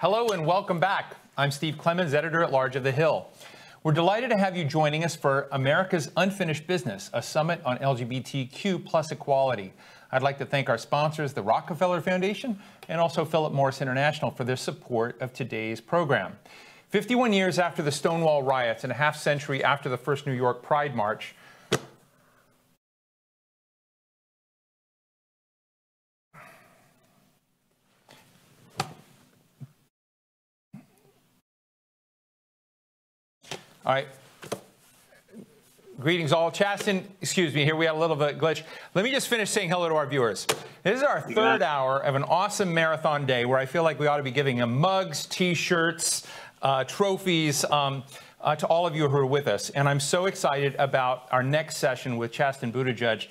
Hello and welcome back. I'm Steve Clemens, editor-at-large of The Hill. We're delighted to have you joining us for America's Unfinished Business, a summit on LGBTQ plus equality. I'd like to thank our sponsors, the Rockefeller Foundation, and also Philip Morris International for their support of today's program. 51 years after the Stonewall riots and a half century after the first New York Pride March, all right. Greetings all. Chasten, excuse me, here we had a little bit of a glitch. Let me just finish saying hello to our viewers. This is our third hour of an awesome marathon day where I feel like we ought to be giving them mugs, T-shirts, trophies to all of you who are with us. And I'm so excited about our next session with Chasten Buttigieg,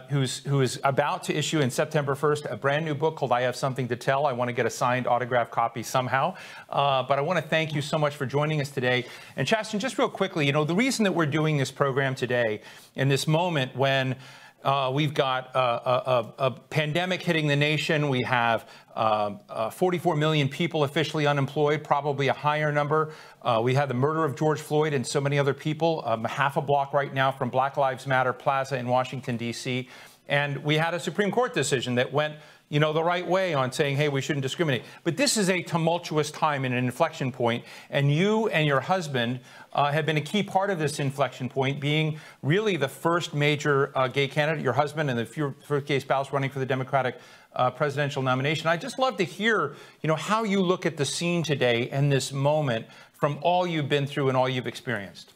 who is about to issue in September 1st a brand new book called I Have Something to Tell. I want to get a signed autographed copy somehow. But I want to thank you so much for joining us today. And Chasten, just real quickly, you know, the reason that we're doing this program today in this moment when we've got a pandemic hitting the nation. We have 44 million people officially unemployed, probably a higher number. We had the murder of George Floyd and so many other people, half a block right now from Black Lives Matter Plaza in Washington, D.C. And we had a Supreme Court decision that went, you know, the right way on saying, hey, we shouldn't discriminate. But this is a tumultuous time and an inflection point. And you and your husband have been a key part of this inflection point, being really the first major gay candidate, your husband, and the first gay spouse running for the Democratic presidential nomination. I'd just love to hear, you know, how you look at the scene today and this moment from all you've been through and all you've experienced.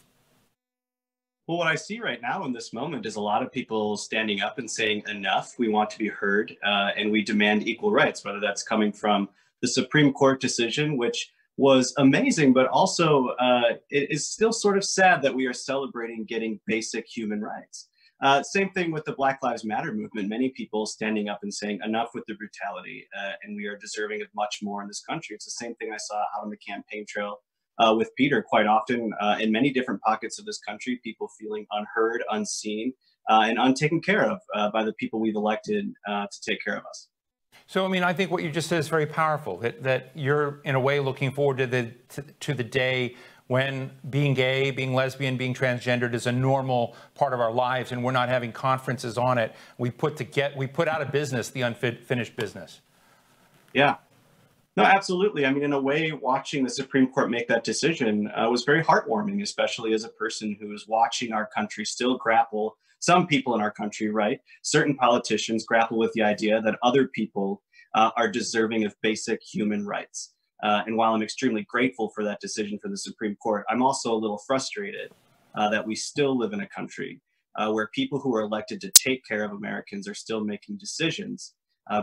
Well, what I see right now in this moment is a lot of people standing up and saying enough. We want to be heard and we demand equal rights, whether that's coming from the Supreme Court decision, which was amazing, but also it is still sort of sad that we are celebrating getting basic human rights. Same thing with the Black Lives Matter movement. Many people standing up and saying enough with the brutality and we are deserving of much more in this country. It's the same thing I saw out on the campaign trail with Peter quite often in many different pockets of this country, people feeling unheard, unseen, and untaken care of by the people we've elected to take care of us. So, I mean, I think what you just said is very powerful, that you're in a way looking forward to the day when being gay, being lesbian, being transgendered is a normal part of our lives and we're not having conferences on it. We put out of business the unfinished business. Yeah. No, absolutely. I mean, in a way, watching the Supreme Court make that decision was very heartwarming, especially as a person who is watching our country still grapple, some people in our country, right? Certain politicians grapple with the idea that other people are deserving of basic human rights. And while I'm extremely grateful for that decision for the Supreme Court, I'm also a little frustrated that we still live in a country where people who are elected to take care of Americans are still making decisions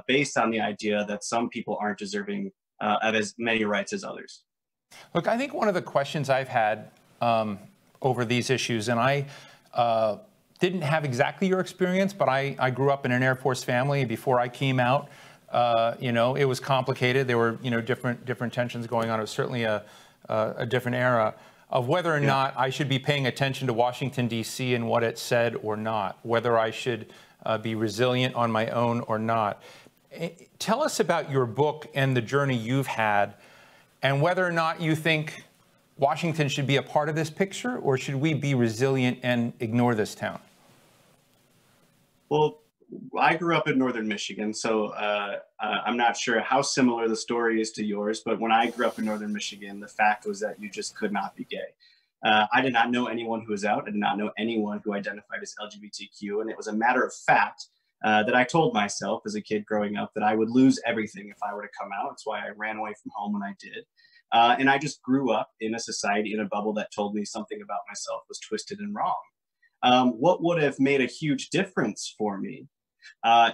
based on the idea that some people aren't deserving of as many rights as others. Look, I think one of the questions I've had over these issues, and I didn't have exactly your experience, but I grew up in an Air Force family. Before I came out, you know, it was complicated. There were, you know, different tensions going on. It was certainly a different era of whether or not I should be paying attention to Washington, D.C. and what it said or not, whether I should be resilient on my own or not. Tell us about your book and the journey you've had and whether or not you think Washington should be a part of this picture or should we be resilient and ignore this town? Well, I grew up in northern Michigan, so I'm not sure how similar the story is to yours, but when I grew up in northern Michigan, the fact was that you just could not be gay. I did not know anyone who was out. I did not know anyone who identified as LGBTQ, and it was a matter of fact that I told myself as a kid growing up that I would lose everything if I were to come out. That's why I ran away from home when I did. And I just grew up in a society, in a bubble that told me something about myself was twisted and wrong. What would have made a huge difference for me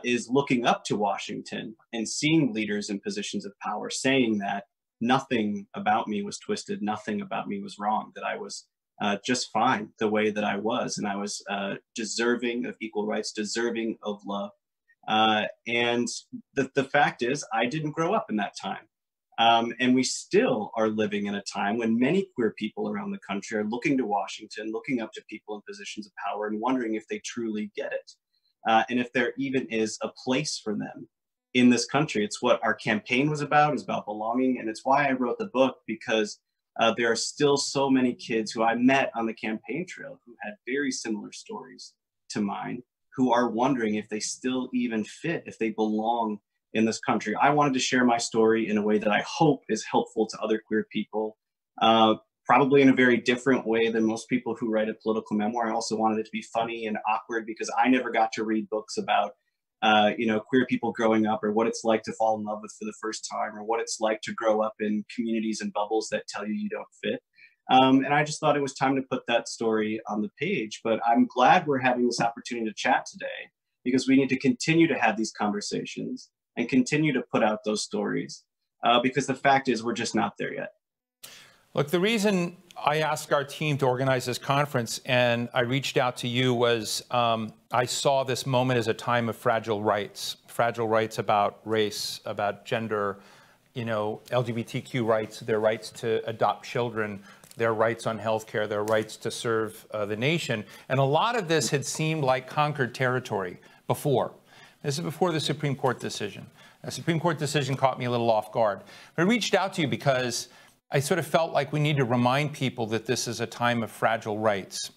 is looking up to Washington and seeing leaders in positions of power saying that nothing about me was twisted, nothing about me was wrong, that I was just fine the way that I was, and I was deserving of equal rights, deserving of love. And the fact is, I didn't grow up in that time. And we still are living in a time when many queer people around the country are looking to Washington, looking up to people in positions of power and wondering if they truly get it. And if there even is a place for them in this country. It's what our campaign was about, is about belonging. And it's why I wrote the book, because there are still so many kids who I met on the campaign trail who had very similar stories to mine, who are wondering if they still even fit, if they belong in this country. I wanted to share my story in a way that I hope is helpful to other queer people, probably in a very different way than most people who write a political memoir. I also wanted it to be funny and awkward, because I never got to read books about queer people growing up, or what it's like to fall in love with for the first time, or what it's like to grow up in communities and bubbles that tell you you don't fit. And I just thought it was time to put that story on the page. But I'm glad we're having this opportunity to chat today, because we need to continue to have these conversations and continue to put out those stories, because the fact is we're just not there yet. Look, the reason I asked our team to organize this conference and I reached out to you was I saw this moment as a time of fragile rights about race, about gender, LGBTQ rights, their rights to adopt children, their rights on healthcare, their rights to serve the nation. And a lot of this had seemed like conquered territory before. This is before the Supreme Court decision. The Supreme Court decision caught me a little off guard. But I reached out to you because I sort of felt like we need to remind people that this is a time of fragile rights.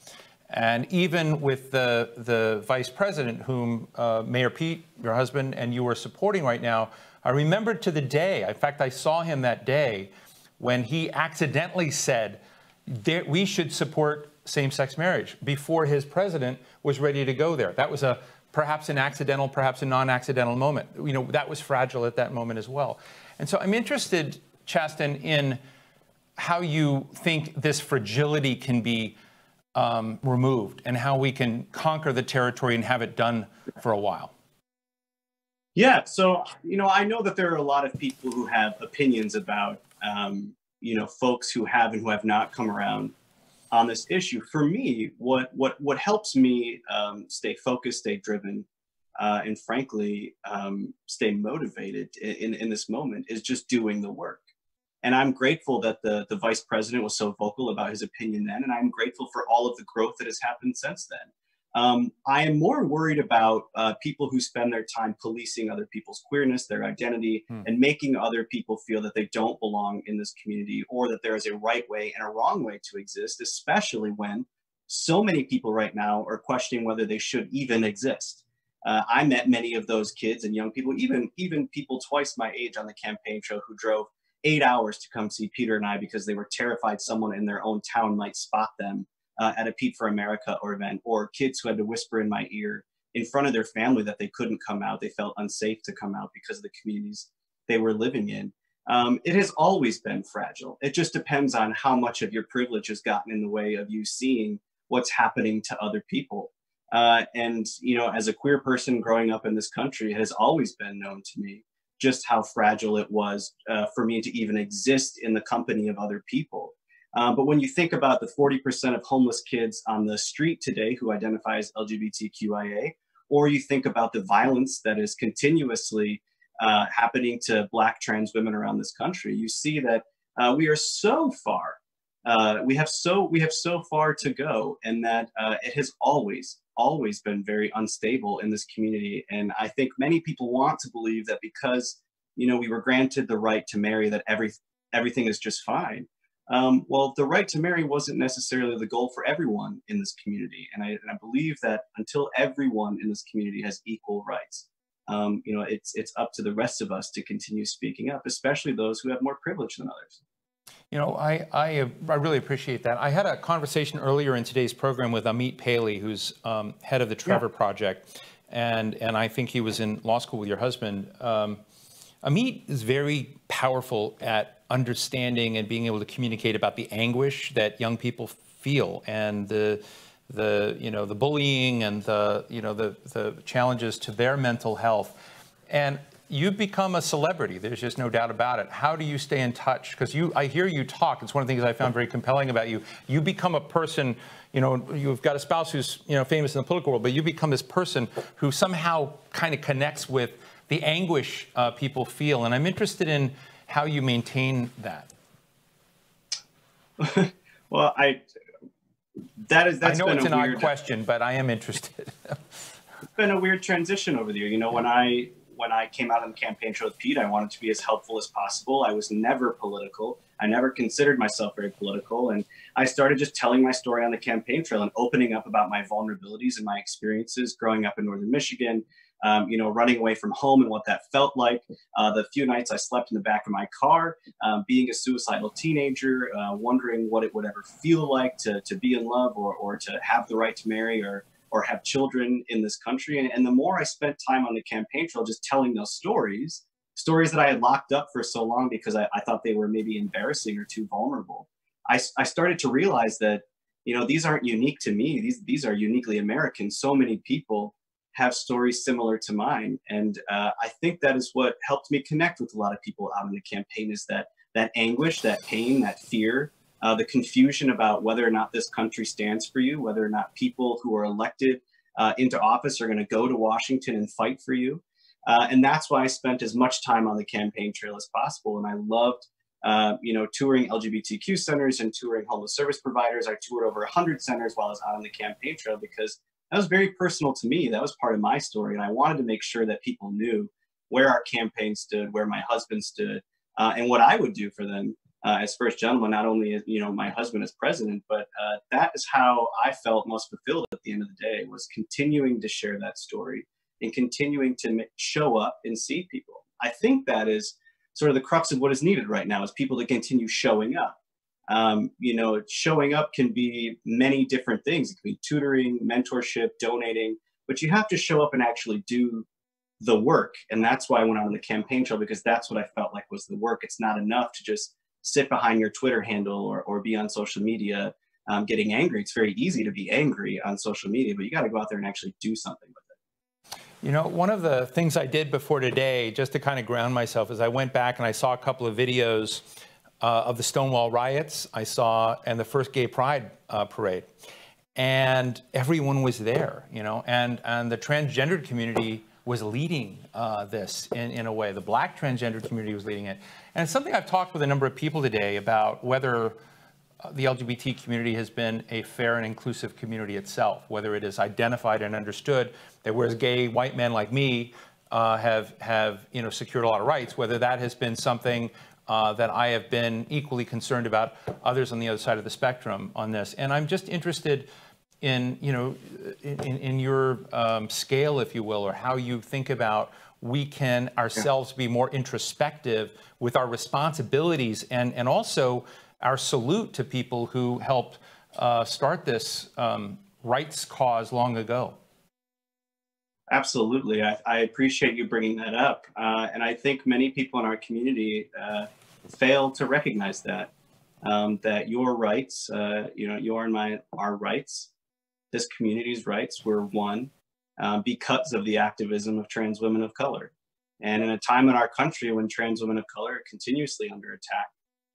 And even with the vice president, whom Mayor Pete, your husband, and you are supporting right now, I remember to the day, in fact, I saw him that day when he accidentally said that we should support same-sex marriage before his president was ready to go there. That was perhaps an accidental, perhaps a non-accidental moment. That was fragile at that moment as well. And so I'm interested, Chasten, in how you think this fragility can be removed, and how we can conquer the territory and have it done for a while. Yeah, so, I know that there are a lot of people who have opinions about, folks who have and who have not come around on this issue. For me, what helps me stay focused, stay driven, and frankly, stay motivated in this moment is just doing the work. And I'm grateful that the vice president was so vocal about his opinion then, and I'm grateful for all of the growth that has happened since then. I am more worried about people who spend their time policing other people's queerness, their identity, and making other people feel that they don't belong in this community, or that there is a right way and a wrong way to exist, especially when so many people right now are questioning whether they should even exist. I met many of those kids and young people, even people twice my age on the campaign trail, who drove 8 hours to come see Peter and I because they were terrified someone in their own town might spot them at a Pete for America or event, or kids who had to whisper in my ear in front of their family that they couldn't come out. They felt unsafe to come out because of the communities they were living in. It has always been fragile. It just depends on how much of your privilege has gotten in the way of you seeing what's happening to other people. And, as a queer person growing up in this country, it has always been known to me just how fragile it was for me to even exist in the company of other people. But when you think about the 40% of homeless kids on the street today who identify as LGBTQIA, or you think about the violence that is continuously happening to Black trans women around this country, you see that we are so far. We have so far to go, and that it has always been very unstable in this community. And I think many people want to believe that because we were granted the right to marry, that everything is just fine. Well, the right to marry wasn't necessarily the goal for everyone in this community, and I believe that until everyone in this community has equal rights, it's up to the rest of us to continue speaking up, especially those who have more privilege than others. I really appreciate that. I had a conversation earlier in today's program with Amit Paley, who's head of the Trevor Project, and I think he was in law school with your husband. Amit is very powerful at understanding and being able to communicate about the anguish that young people feel, and the bullying and the challenges to their mental health. And you've become a celebrity. There's just no doubt about it. How do you stay in touch? Because I hear you talk. It's one of the things I found very compelling about you. You become a person, you've got a spouse who's, famous in the political world, but you become this person who somehow kind of connects with the anguish people feel. And I'm interested in how you maintain that. Well, I know it's an odd question, but I am interested. It's been a weird transition over the year. when I came out on the campaign trail with Pete, I wanted to be as helpful as possible. I was never political. I never considered myself very political. And I started just telling my story on the campaign trail and opening up about my vulnerabilities and my experiences growing up in Northern Michigan, running away from home and what that felt like. The few nights I slept in the back of my car, being a suicidal teenager, wondering what it would ever feel like to be in love or to have the right to marry or have children in this country. And the more I spent time on the campaign trail just telling those stories that I had locked up for so long because I thought they were maybe embarrassing or too vulnerable, I started to realize that, these aren't unique to me. These are uniquely American. So many people have stories similar to mine. And I think that is what helped me connect with a lot of people out in the campaign, is that anguish, that pain, that fear, the confusion about whether or not this country stands for you, whether or not people who are elected into office are going to go to Washington and fight for you. And that's why I spent as much time on the campaign trail as possible. And I loved, touring LGBTQ centers and touring homeless service providers. I toured over 100 centers while I was out on the campaign trail because that was very personal to me. That was part of my story. And I wanted to make sure that people knew where our campaign stood, where my husband stood, and what I would do for them as first gentleman, not only as, my husband as president, but that is how I felt most fulfilled at the end of the day, was continuing to share that story and continuing to show up and see people. I think that is sort of the crux of what is needed right now, is people to continue showing up. Showing up can be many different things. It can be tutoring, mentorship, donating, but you have to show up and actually do the work. And that's why I went out on the campaign trail, because that's what I felt like was the work. It's not enough to just sit behind your Twitter handle or be on social media getting angry. It's very easy to be angry on social media, but you got to go out there and actually do something with it. One of the things I did before today, just to kind of ground myself, is I went back and I saw a couple of videos of the Stonewall riots and the first gay pride parade. And everyone was there, and the transgendered community was leading this in a way. The Black transgendered community was leading it. And it's something I've talked with a number of people today about, whether the LGBT community has been a fair and inclusive community itself, whether it is identified and understood that whereas gay white men like me have secured a lot of rights, whether that has been something that I have been equally concerned about others on the other side of the spectrum on this. And I'm just interested in your scale, if you will, or how you think about we can ourselves be more introspective with our responsibilities and also our salute to people who helped start this rights cause long ago. Absolutely. I appreciate you bringing that up. And I think many people in our community fail to recognize that your rights, your and our rights, this community's rights were won because of the activism of trans women of color. And in a time in our country when trans women of color are continuously under attack,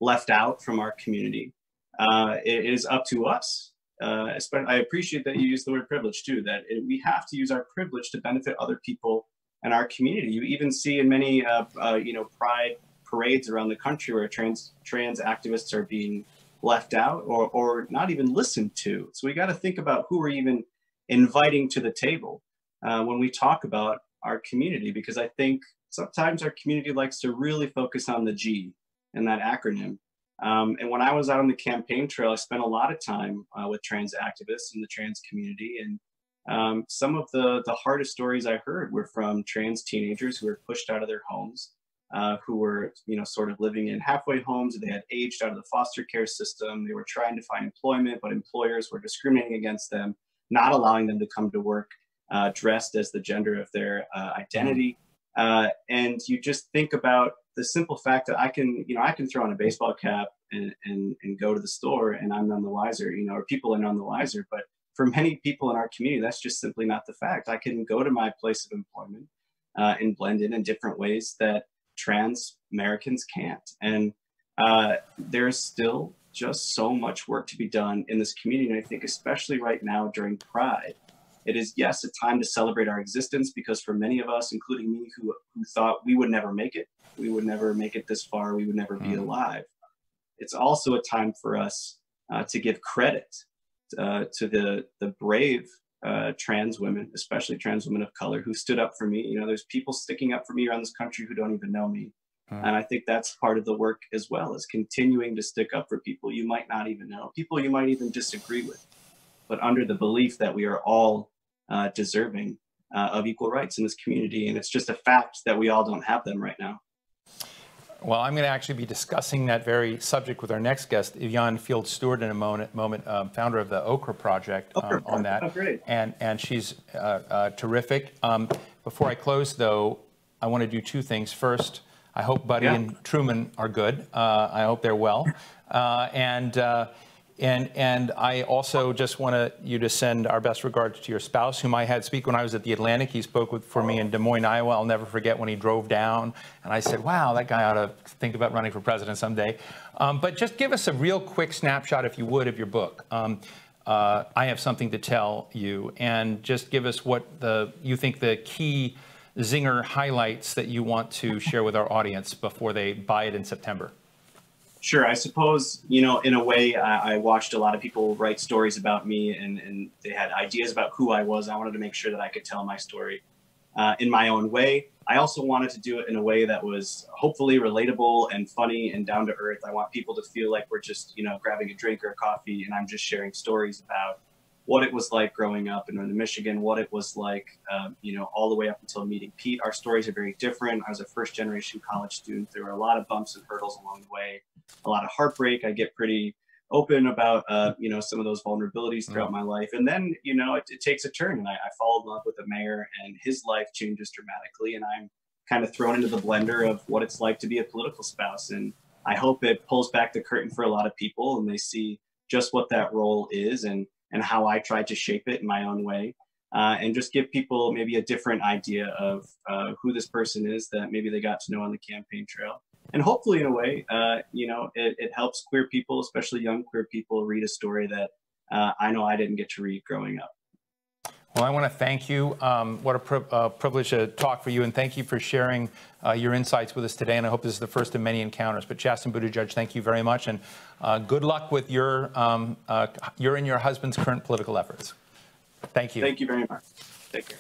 left out from our community, it is up to us. I appreciate that you use the word privilege too, that we have to use our privilege to benefit other people in our community. You even see in many pride parades around the country where trans activists are being left out or not even listened to. So we got to think about who we're even inviting to the table when we talk about our community, because I think sometimes our community likes to really focus on the G in that acronym. And when I was out on the campaign trail, I spent a lot of time with trans activists in the trans community. And some of the hardest stories I heard were from trans teenagers who were pushed out of their homes, who were, sort of living in halfway homes. They had aged out of the foster care system. They were trying to find employment, but employers were discriminating against them, not allowing them to come to work dressed as the gender of their identity. And you just think about the simple fact that I can throw on a baseball cap and go to the store and I'm none the wiser, or people are none the wiser. But for many people in our community, that's just simply not the fact. I can go to my place of employment and blend in different ways that trans Americans can't. And there's still just so much work to be done in this community. And I think especially right now during Pride, it is, yes, a time to celebrate our existence, because for many of us, including me, who thought we would never make it this far, we would never be alive. It's also a time for us to give credit to the brave trans women, especially trans women of color, who stood up for me. You know, there's people sticking up for me around this country who don't even know me. And I think that's part of the work as well, is continuing to stick up for people you might not even know, people you might even disagree with, but under the belief that we are all deserving of equal rights in this community. And it's just a fact that we all don't have them right now. Well, I'm going to actually be discussing that very subject with our next guest, Yvonne Field Stewart, in a moment, founder of the Okra Project, on that. Oh, great. And she's terrific. Before I close, though, I want to do two things. First, I hope Buddy and Truman are good. I hope they're well. And I also just want you to send our best regards to your spouse, whom I had speak when I was at the Atlantic. He spoke for me in Des Moines, Iowa. I'll never forget when he drove down. And I said, wow, that guy ought to think about running for president someday. But just give us a real quick snapshot, if you would, of your book. I Have Something to Tell You. And just give us what you think the key zinger highlights that you want to share with our audience before they buy it in September. Sure. I suppose, you know, in a way, I watched a lot of people write stories about me, and they had ideas about who I was. I wanted to make sure that I could tell my story in my own way. I also wanted to do it in a way that was hopefully relatable and funny and down to earth. I want people to feel like we're just, you know, grabbing a drink or a coffee, and I'm just sharing stories about what it was like growing up in Northern Michigan, what it was like, you know, all the way up until meeting Pete. Our stories are very different. I was a first-generation college student. There were a lot of bumps and hurdles along the way, a lot of heartbreak. I get pretty open about, you know, some of those vulnerabilities throughout my life. And then, you know, it takes a turn, and I fall in love with the mayor, and his life changes dramatically. And I'm kind of thrown into the blender of what it's like to be a political spouse. And I hope it pulls back the curtain for a lot of people, and they see just what that role is, and how I tried to shape it in my own way, and just give people maybe a different idea of who this person is that maybe they got to know on the campaign trail. And hopefully, in a way, you know, it helps queer people, especially young queer people, read a story that I know I didn't get to read growing up. Well, I want to thank you. What a privilege to talk for you, and thank you for sharing your insights with us today. And I hope this is the first of many encounters. But Chasten Buttigieg, thank you very much, and good luck with your and your husband's current political efforts. Thank you. Thank you very much. Take care.